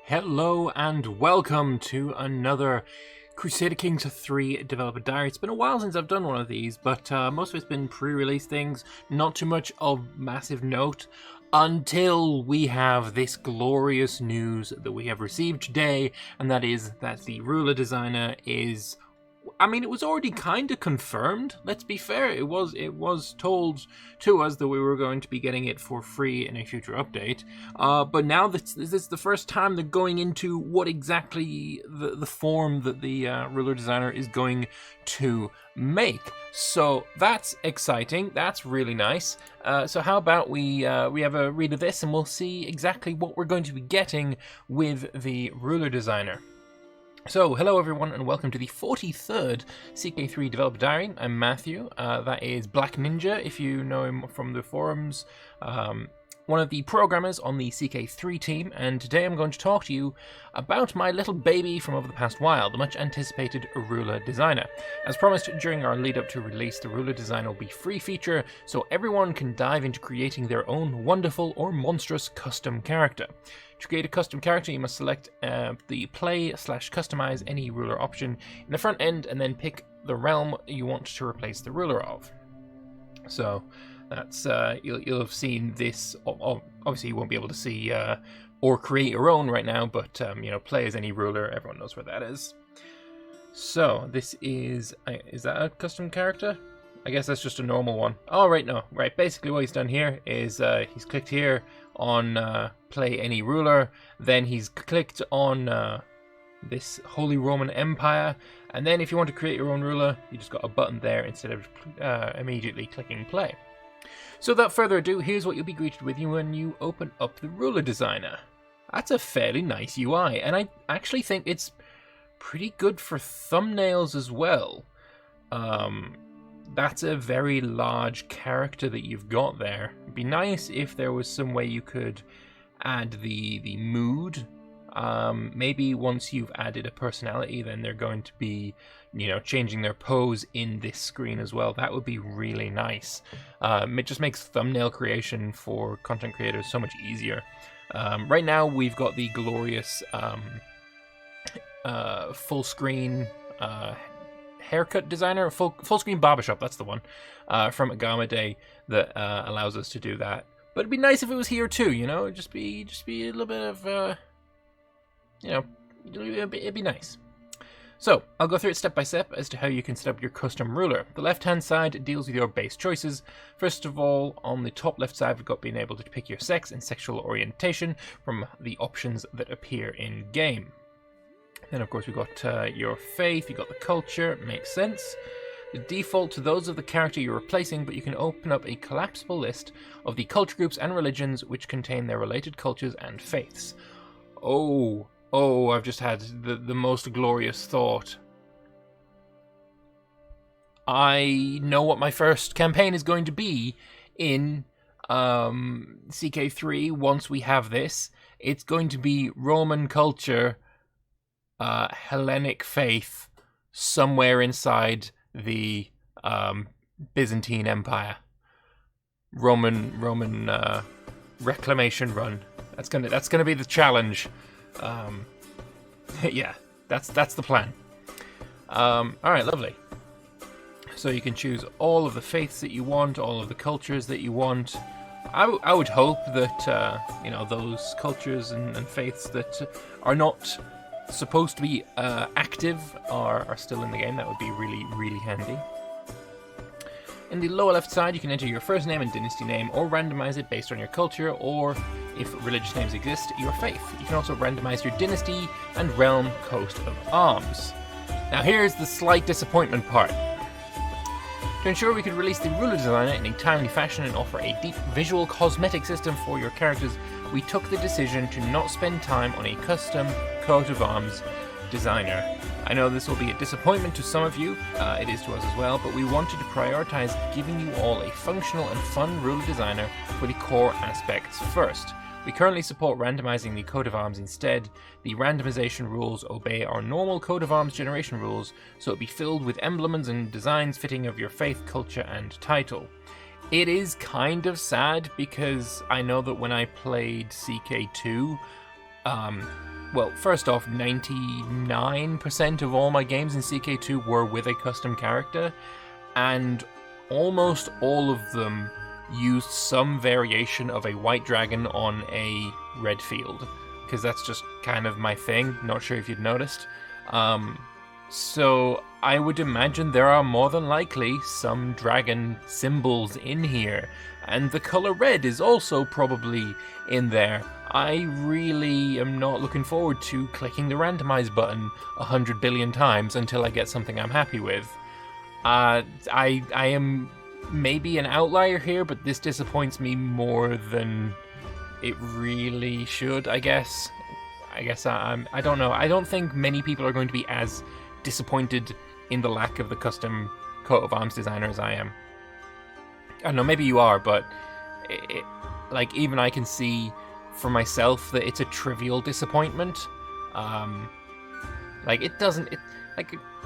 Hello and welcome to another Crusader Kings 3 Developer Diary. It's been a while since I've done one of these, but most of it's been pre-release things, not too much of massive note, until we have this glorious news that we have received today, and that is that the ruler designer is... it was already kind of confirmed, let's be fair. It was told to us that we were going to be getting it for free in a future update. But now this is the first time they're going into what exactly the form that the ruler designer is going to make. So that's exciting. That's really nice. So how about we have a read of this and we'll see exactly what we're going to be getting with the ruler designer. So, hello everyone and welcome to the 43rd CK3 Developer Diary. I'm Matthew, that is Black Ninja if you know him from the forums, one of the programmers on the CK3 team, and today I'm going to talk to you about my little baby from over the past while, the much anticipated ruler designer. As promised during our lead up to release, the ruler designer will be free feature, so everyone can dive into creating their own wonderful or monstrous custom character. To create a custom character, you must select the play/customize any ruler option in the front end and then pick the realm you want to replace the ruler of. So that's you'll have seen this. Obviously, you won't be able to see or create your own right now, but play as any ruler. Everyone knows where that is. So this is that a custom character? I guess that's just a normal one. Oh, right, no. Right, basically what he's done here is he's clicked here on play any ruler, then he's clicked on this Holy Roman Empire, and then if you want to create your own ruler, you just got a button there instead of immediately clicking play. So without further ado, here's what you'll be greeted with when you open up the ruler designer. That's a fairly nice UI, and I actually think it's pretty good for thumbnails as well. That's a very large character that you've got there. It'd be nice if there was some way you could add the mood. Maybe once you've added a personality, then they're going to be, changing their pose in this screen as well. That would be really nice. It just makes thumbnail creation for content creators so much easier. Right now, we've got the glorious full screen haircut designer, full screen barbershop, that's the one, from Agama Day that allows us to do that. But it'd be nice if it was here too, it'd just be a little bit of, it'd be nice. So, I'll go through it step by step as to how you can set up your custom ruler. The left-hand side deals with your base choices. First of all, on the top left side, we've got being able to pick your sex and sexual orientation from the options that appear in-game. Then, of course, we've got your faith, you've got the culture, makes sense. The default to those of the character you're replacing, but you can open up a collapsible list of the culture groups and religions which contain their related cultures and faiths. Oh, I've just had the most glorious thought. I know what my first campaign is going to be in CK3 once we have this. It's going to be Roman culture, Hellenic faith, somewhere inside the Byzantine Empire. Roman reclamation run. That's gonna be the challenge. Yeah, that's the plan. All right, lovely. So you can choose all of the faiths that you want, all of the cultures that you want. I would hope that those cultures and faiths that are not supposed to be active are still in the game. That would be really, really handy. In the lower left side, you can enter your first name and dynasty name, or randomize it based on your culture, or if religious names exist, your faith. You can also randomize your dynasty and realm coat of arms. Now here's the slight disappointment part. To ensure we could release the ruler designer in a timely fashion and offer a deep visual cosmetic system for your characters, we took the decision to not spend time on a custom coat of arms designer. I know this will be a disappointment to some of you, it is to us as well, but we wanted to prioritize giving you all a functional and fun ruler designer for the core aspects first. We currently support randomizing the coat of arms instead. The randomization rules obey our normal coat of arms generation rules, so it'll be filled with emblems and designs fitting of your faith, culture, and title. It is kind of sad because I know that when I played CK2, well, first off, 99% of all my games in CK2 were with a custom character, and almost all of them used some variation of a white dragon on a red field, because that's just kind of my thing. Not sure if you'd noticed. So I would imagine there are more than likely some dragon symbols in here, and the color red is also probably in there. I really am not looking forward to clicking the randomize button 100 billion times until I get something I'm happy with. I am maybe an outlier here, but this disappoints me more than it really should, I guess. I don't know. I don't think many people are going to be as disappointed in the lack of the custom coat of arms designer as I am. I don't know, maybe you are, but like, even I can see for myself that it's a trivial disappointment. Like,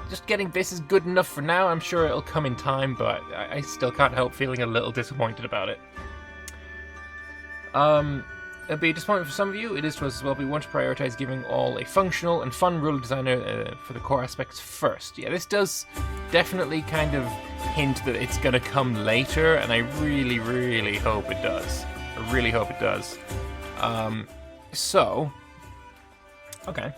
just getting this is good enough for now. I'm sure it'll come in time, but I still can't help feeling a little disappointed about it. It'll be a disappointment for some of you. It is to us as well. We want to prioritize giving all a functional and fun ruler designer for the core aspects first. Yeah, this does definitely kind of hint that it's going to come later, and I really, really hope it does. I really hope it does. Okay.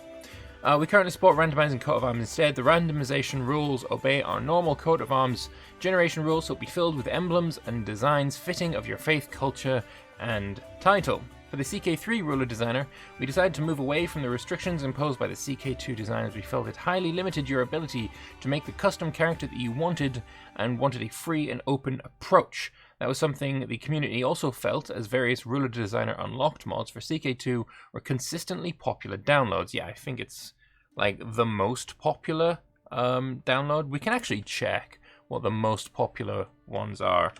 We currently support randomizing coat of arms instead. The randomization rules obey our normal coat of arms generation rules, so it'll be filled with emblems and designs fitting of your faith, culture, and title. For the CK3 ruler designer, we decided to move away from the restrictions imposed by the CK2 designers. We felt it highly limited your ability to make the custom character that you wanted, and wanted a free and open approach. That was something the community also felt, as various ruler designer unlocked mods for CK2 were consistently popular downloads. Yeah, I think it's like the most popular download. We can actually check what the most popular ones are.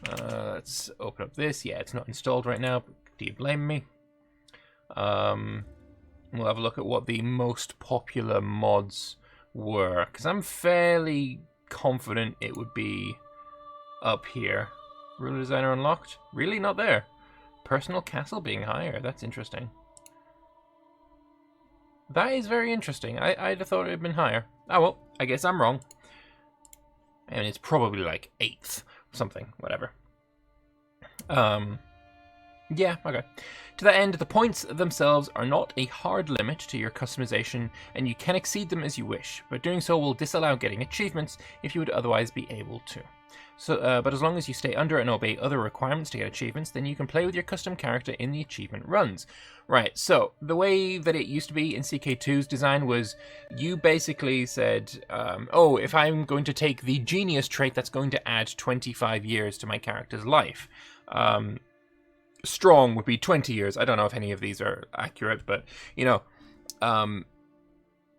Let's open up this. Yeah, it's not installed right now. Do you blame me? We'll have a look at what the most popular mods were, because I'm fairly confident it would be up here. Ruler designer unlocked? Really? Not there. Personal castle being higher. That's interesting. That is very interesting. I'd have thought it had been higher. Oh well, I guess I'm wrong. And it's probably like 8th or something. Whatever. Yeah, okay. To that end, the points themselves are not a hard limit to your customization, and you can exceed them as you wish, but doing so will disallow getting achievements if you would otherwise be able to. So, but as long as you stay under and obey other requirements to get achievements, then you can play with your custom character in the achievement runs. Right, so the way that it used to be in CK2's design was you basically said, oh, if I'm going to take the genius trait, that's going to add 25 years to my character's life. Strong would be 20 years. I don't know if any of these are accurate, but, you know,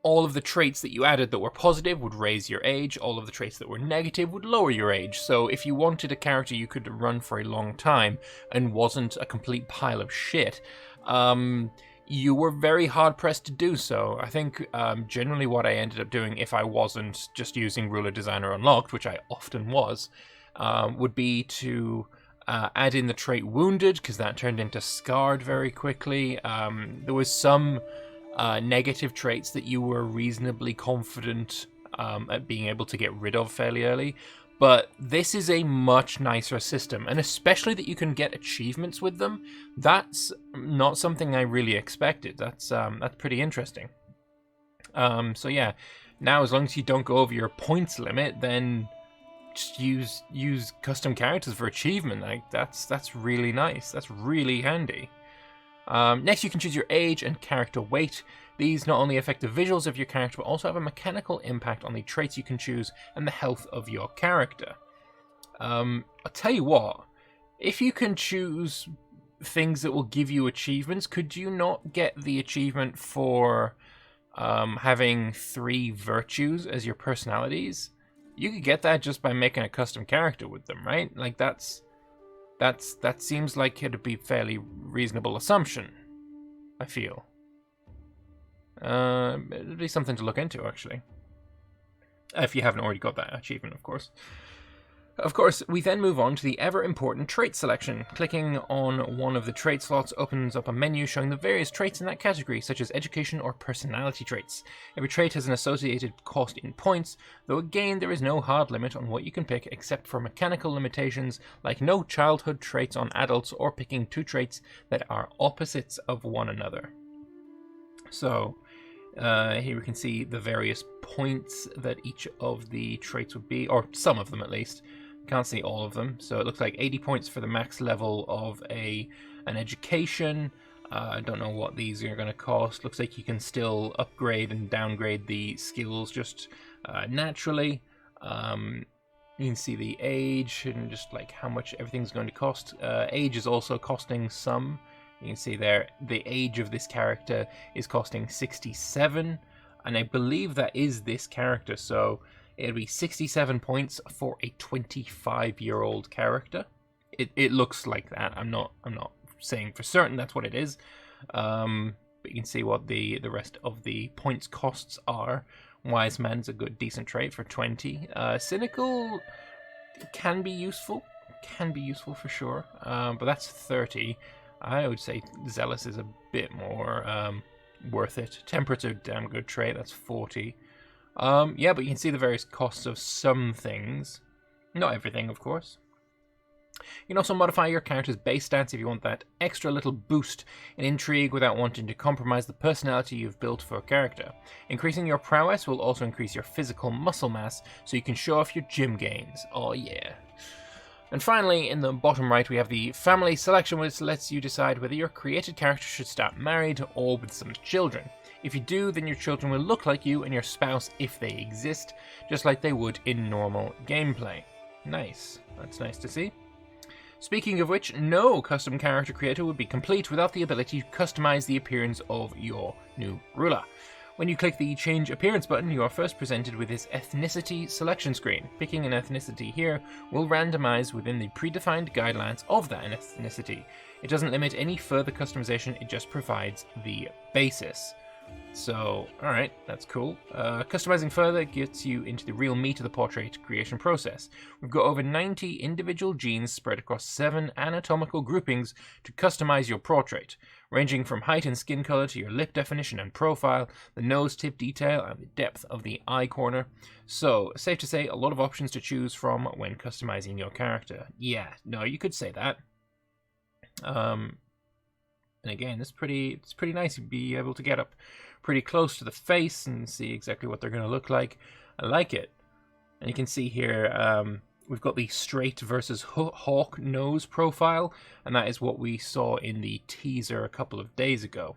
all of the traits that you added that were positive would raise your age. All of the traits that were negative would lower your age. So if you wanted a character you could run for a long time and wasn't a complete pile of shit, you were very hard-pressed to do so. I think generally what I ended up doing, if I wasn't just using Ruler Designer Unlocked, which I often was, would be to add in the trait Wounded, because that turned into Scarred very quickly. There was some negative traits that you were reasonably confident at being able to get rid of fairly early. But this is a much nicer system, and especially that you can get achievements with them. That's not something I really expected. That's pretty interesting. So yeah, now as long as you don't go over your points limit, then just use custom characters for achievement. Like that's really nice. That's really handy. Next, you can choose your age and character weight. These not only affect the visuals of your character, but also have a mechanical impact on the traits you can choose and the health of your character. I'll tell you what, if you can choose things that will give you achievements, could you not get the achievement for having 3 virtues as your personalities? You could get that just by making a custom character with them, right? Like that seems like it'd be a fairly reasonable assumption, I feel. It'd be something to look into, actually. If you haven't already got that achievement, of course. Of course, we then move on to the ever-important trait selection. Clicking on one of the trait slots opens up a menu showing the various traits in that category, such as education or personality traits. Every trait has an associated cost in points, though again there is no hard limit on what you can pick except for mechanical limitations like no childhood traits on adults or picking two traits that are opposites of one another. So, here we can see the various points that each of the traits would be, or some of them at least. Can't see all of them, so it looks like 80 points for the max level of an education. I don't know what these are going to cost. Looks like you can still upgrade and downgrade the skills just naturally. You can see the age and just like how much everything's going to cost. Age is also costing some. You can see there the age of this character is costing 67, and I believe that is this character, so it'll be 67 points for a 25-year-old character. It looks like that. I'm not saying for certain that's what it is, but you can see what the rest of the points costs are. Wise Man's a good decent trait for 20. Cynical can be useful for sure, but that's 30. I would say Zealous is a bit more worth it. Temperate's a damn good trait. That's 40. Yeah, but you can see the various costs of some things. Not everything, of course. You can also modify your character's base stats if you want that extra little boost in intrigue without wanting to compromise the personality you've built for a character. Increasing your prowess will also increase your physical muscle mass, so you can show off your gym gains. Oh yeah. And finally, in the bottom right, we have the family selection, which lets you decide whether your created character should start married or with some children. If you do, then your children will look like you and your spouse if they exist, just like they would in normal gameplay. Nice. That's nice to see. Speaking of which, no custom character creator would be complete without the ability to customize the appearance of your new ruler. When you click the Change Appearance button, you are first presented with this ethnicity selection screen. Picking an ethnicity here will randomize within the predefined guidelines of that ethnicity. It doesn't limit any further customization, it just provides the basis. So, alright, that's cool. Customizing further gets you into the real meat of the portrait creation process. We've got over 90 individual genes spread across 7 anatomical groupings to customize your portrait, ranging from height and skin color to your lip definition and profile, the nose tip detail, and the depth of the eye corner. So, safe to say, a lot of options to choose from when customizing your character. Yeah, no, you could say that. And again, it's pretty nice to be able to get up pretty close to the face and see exactly what they're going to look like. I like it. And you can see here, we've got the straight versus hawk nose profile, and that is what we saw in the teaser a couple of days ago.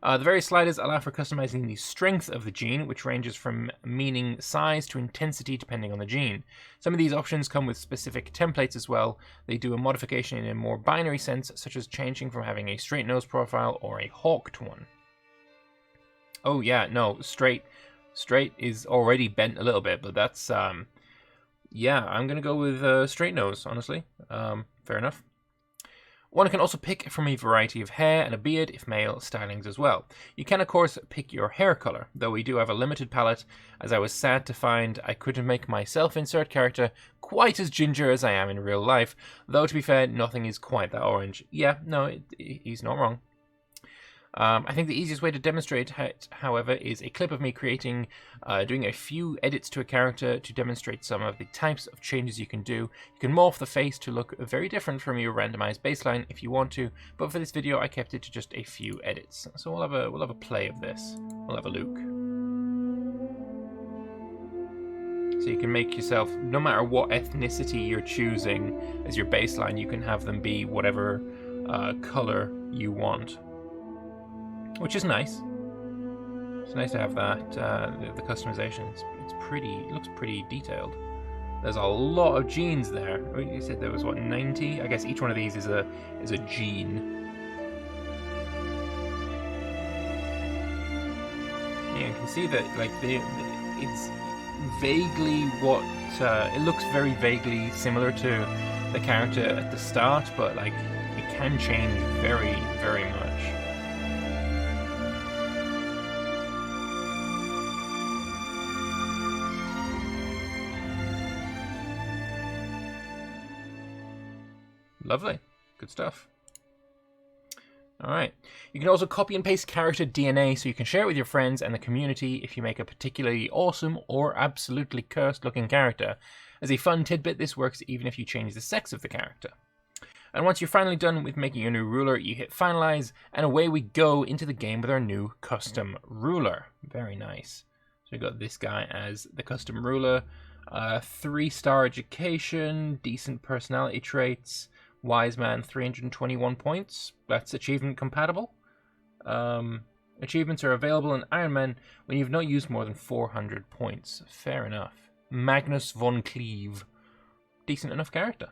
The various sliders allow for customizing the strength of the gene, which ranges from meaning size to intensity depending on the gene. Some of these options come with specific templates as well. They do a modification in a more binary sense, such as changing from having a straight nose profile or a hawked one. Oh yeah, no, straight is already bent a little bit, but that's, yeah, I'm going to go with straight nose, honestly. Fair enough. One can also pick from a variety of hair and a beard if male stylings as well. You can of course pick your hair color, though we do have a limited palette, as I was sad to find I couldn't make my self-insert character quite as ginger as I am in real life, though to be fair, nothing is quite that orange. Yeah, no, he's not wrong. I think the easiest way to demonstrate it, however, is a clip of me doing a few edits to a character to demonstrate some of the types of changes you can do. You can morph the face to look very different from your randomized baseline if you want to, but for this video I kept it to just a few edits. So we'll have a play of this. We'll have a look. So you can make yourself, no matter what ethnicity you're choosing as your baseline, you can have them be whatever color you want. Which is nice. It's nice to have that, the customization. It looks pretty detailed. There's a lot of genes there. You said there was, what, 90? I guess each one of these is a gene. Yeah, you can see that, like, it's vaguely what, it looks very vaguely similar to the character at the start, but, like, it can change very, very much. Lovely. Good stuff. Alright. You can also copy and paste character DNA so you can share it with your friends and the community if you make a particularly awesome or absolutely cursed looking character. As a fun tidbit, this works even if you change the sex of the character. And once you're finally done with making your new ruler, you hit finalize, and away we go into the game with our new custom ruler. Very nice. So we got this guy as the custom ruler. 3-star education, decent personality traits, wise man 321 points. That's achievement compatible. Achievements are available in Iron Man when you've not used more than 400 points. Fair enough. Magnus von Cleve. Decent enough character.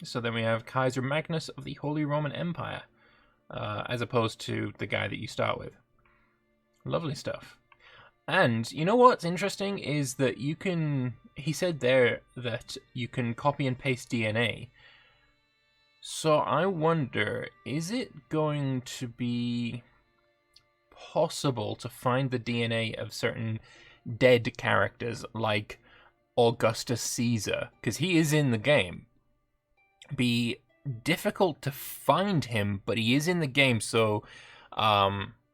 So then we have Kaiser Magnus of the Holy Roman Empire, as opposed to the guy that you start with. Lovely stuff. And you know what's interesting is that you can, he said there that you can copy and paste DNA. So I wonder, is it going to be possible to find the DNA of certain dead characters like Augustus Caesar? Because he is in the game. Be difficult to find him, but he is in the game, so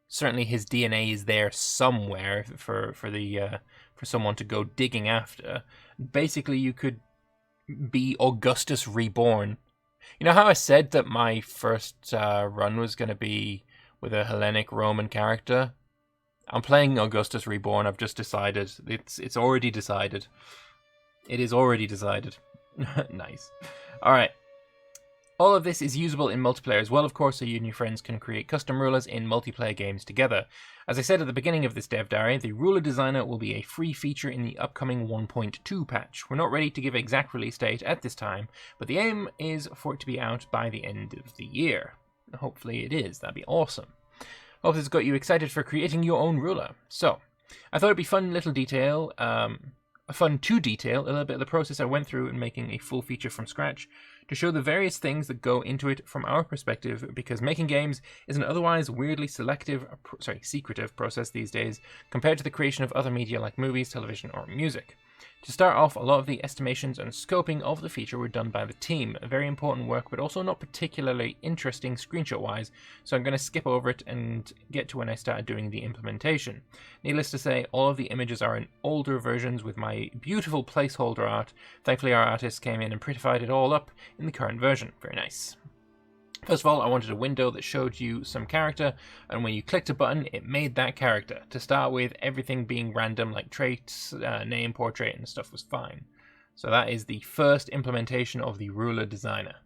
certainly his DNA is there somewhere for someone to go digging after. Basically, you could be Augustus reborn. You know how I said that my first run was going to be with a Hellenic Roman character? I'm playing Augustus reborn. I've just decided. It's already decided. It is already decided. Nice. All right. All of this is usable in multiplayer as well, of course, so you and your friends can create custom rulers in multiplayer games together. As I said at the beginning of this dev diary, the ruler designer will be a free feature in the upcoming 1.2 patch. We're not ready to give an exact release date at this time, but the aim is for it to be out by the end of the year. Hopefully it is. That'd be awesome. Hope this has got you excited for creating your own ruler. So, I thought it'd be fun to detail a little bit of the process I went through in making a full feature from scratch, to show the various things that go into it from our perspective, because making games is an otherwise weirdly secretive process these days compared to the creation of other media like movies, television, or music. To start off, a lot of the estimations and scoping of the feature were done by the team. Very important work, but also not particularly interesting screenshot-wise, so I'm going to skip over it and get to when I started doing the implementation. Needless to say, all of the images are in older versions with my beautiful placeholder art. Thankfully, our artists came in and prettified it all up in the current version. Very nice. First of all, I wanted a window that showed you some character, and when you clicked a button, it made that character. To start with, everything being random, like traits, name, portrait, and stuff was fine. So that is the first implementation of the ruler designer.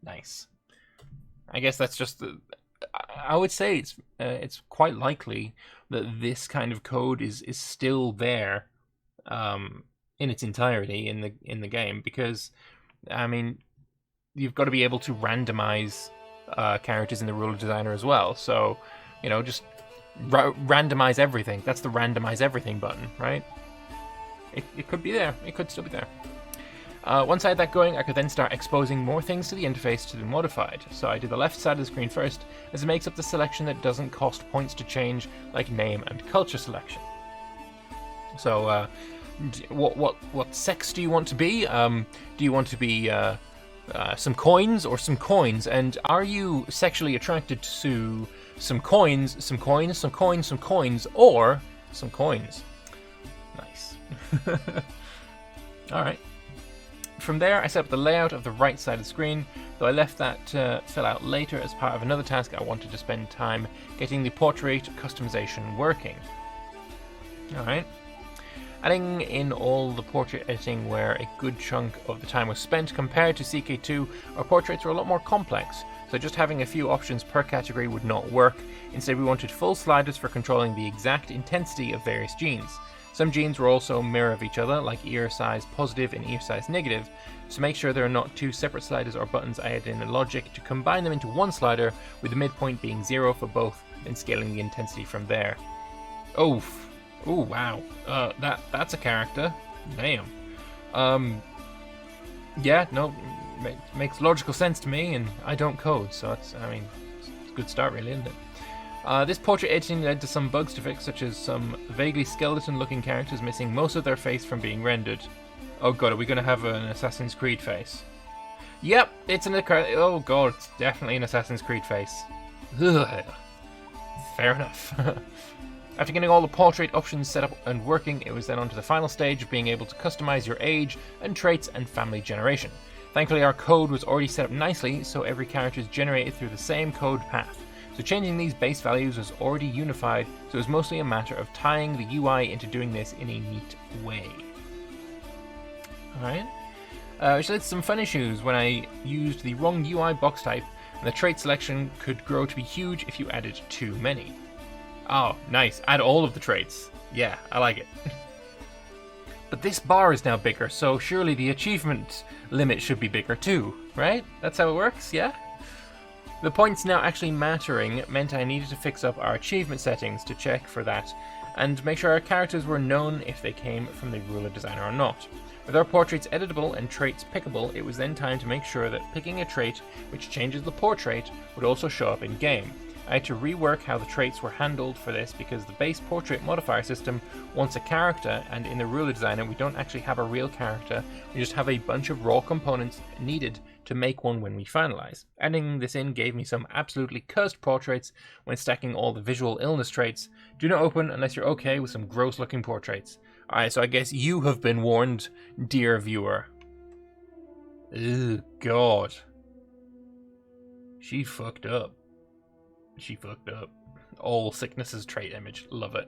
Nice. I guess that's just the... I would say it's quite likely that this kind of code is still there in its entirety in the game, because, I mean, you've got to be able to randomize characters in the ruler designer as well. So, you know, just randomize everything. That's the randomize everything button, right? It could be there. It could still be there. Once I had that going, I could then start exposing more things to the interface to be modified. So I did the left side of the screen first, as it makes up the selection that doesn't cost points to change, like name and culture selection. So, what sex do you want to be? Do you want to be some coins or some coins? And are you sexually attracted to some coins, some coins, some coins, some coins, or some coins? Nice. Alright. From there, I set up the layout of the right side of the screen, though I left that to fill out later as part of another task. I wanted to spend time getting the portrait customization working. Alright. Adding in all the portrait editing where a good chunk of the time was spent. Compared to CK2, our portraits are a lot more complex, so just having a few options per category would not work. Instead, we wanted full sliders for controlling the exact intensity of various genes. Some genes were also a mirror of each other, like ear size positive and ear size negative. To make sure there are not two separate sliders or buttons, I added in a logic to combine them into one slider, with the midpoint being 0 for both, then scaling the intensity from there. Oof. Oh wow, that's a character. Damn. Yeah, no, makes logical sense to me, and I don't code, so it's a good start, really, isn't it? This portrait editing led to some bugs to fix, such as some vaguely skeleton-looking characters missing most of their face from being rendered. Oh god, are we going to have an Assassin's Creed face? Yep, it's an... Oh god, it's definitely an Assassin's Creed face. Ugh. Fair enough. After getting all the portrait options set up and working, it was then on to the final stage of being able to customize your age and traits and family generation. Thankfully our code was already set up nicely, so every character is generated through the same code path. So changing these base values was already unified, so it was mostly a matter of tying the UI into doing this in a neat way. Alright. Which led to some fun issues when I used the wrong UI box type, and the trait selection could grow to be huge if you added too many. Oh, nice. Add all of the traits. Yeah, I like it. But this bar is now bigger, so surely the achievement limit should be bigger too, right? That's how it works, yeah? The points now actually mattering meant I needed to fix up our achievement settings to check for that, and make sure our characters were known if they came from the ruler designer or not. With our portraits editable and traits pickable, it was then time to make sure that picking a trait which changes the portrait would also show up in game. I had to rework how the traits were handled for this because the base portrait modifier system wants a character, and in the ruler designer we don't actually have a real character, we just have a bunch of raw components needed to make one when we finalize. Adding this in gave me some absolutely cursed portraits when stacking all the visual illness traits. Do not open unless you're okay with some gross looking portraits. Alright, so I guess you have been warned, dear viewer. Ugh, God. She fucked up. She fucked up. All sicknesses trait image. Love it.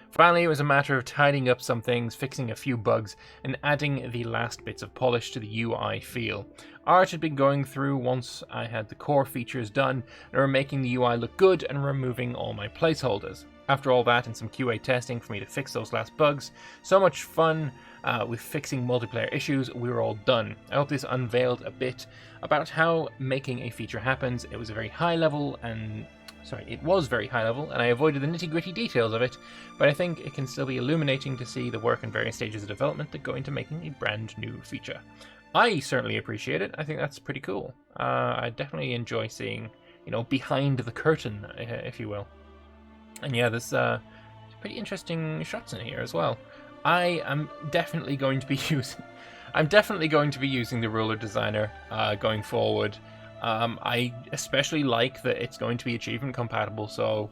Finally, it was a matter of tidying up some things, fixing a few bugs, and adding the last bits of polish to the UI feel. Art had been going through once I had the core features done, and were making the UI look good and removing all my placeholders. After all that and some QA testing for me to fix those last bugs, so much fun with fixing multiplayer issues, we were all done. I hope this unveiled a bit about how making a feature happens. It was very high level and I avoided the nitty-gritty details of it, but I think it can still be illuminating to see the work in various stages of development that go into making a brand new feature. I certainly appreciate it. I think that's pretty cool. I definitely enjoy seeing, behind the curtain, if you will. And yeah, there's pretty interesting shots in here as well. I am definitely going to be using the ruler designer going forward. I especially like that it's going to be achievement compatible, so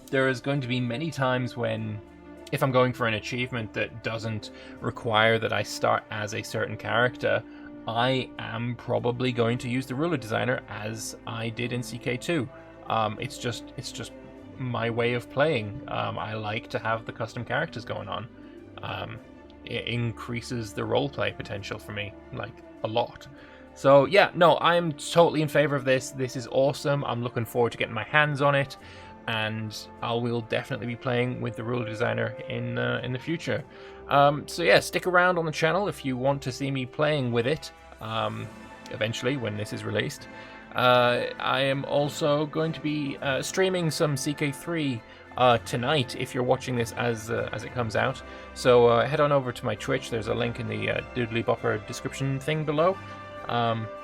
there is going to be many times when, if I'm going for an achievement that doesn't require that I start as a certain character, I am probably going to use the ruler designer as I did in CK2. It's just my way of playing. I like to have the custom characters going on. It increases the roleplay potential for me, like, a lot. So yeah, no, I'm totally in favor of this. This is awesome. I'm looking forward to getting my hands on it, and I will definitely be playing with the ruler designer in the future. So yeah, stick around on the channel if you want to see me playing with it eventually when this is released. I am also going to be streaming some CK3 tonight if you're watching this as it comes out. So head on over to my Twitch. There's a link in the Doodly Bopper description thing below.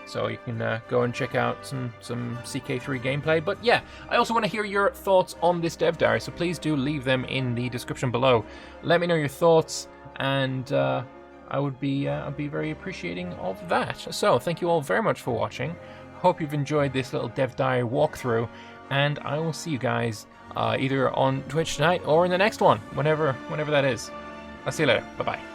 So you can go and check out some CK3 gameplay. But yeah, I also want to hear your thoughts on this dev diary, so please do leave them in the description below. Let me know your thoughts, and I'd be very appreciating of that. So thank you all very much for watching. Hope you've enjoyed this little dev diary walkthrough, and I will see you guys either on Twitch tonight or in the next one, whenever that is. I'll see you later. Bye bye.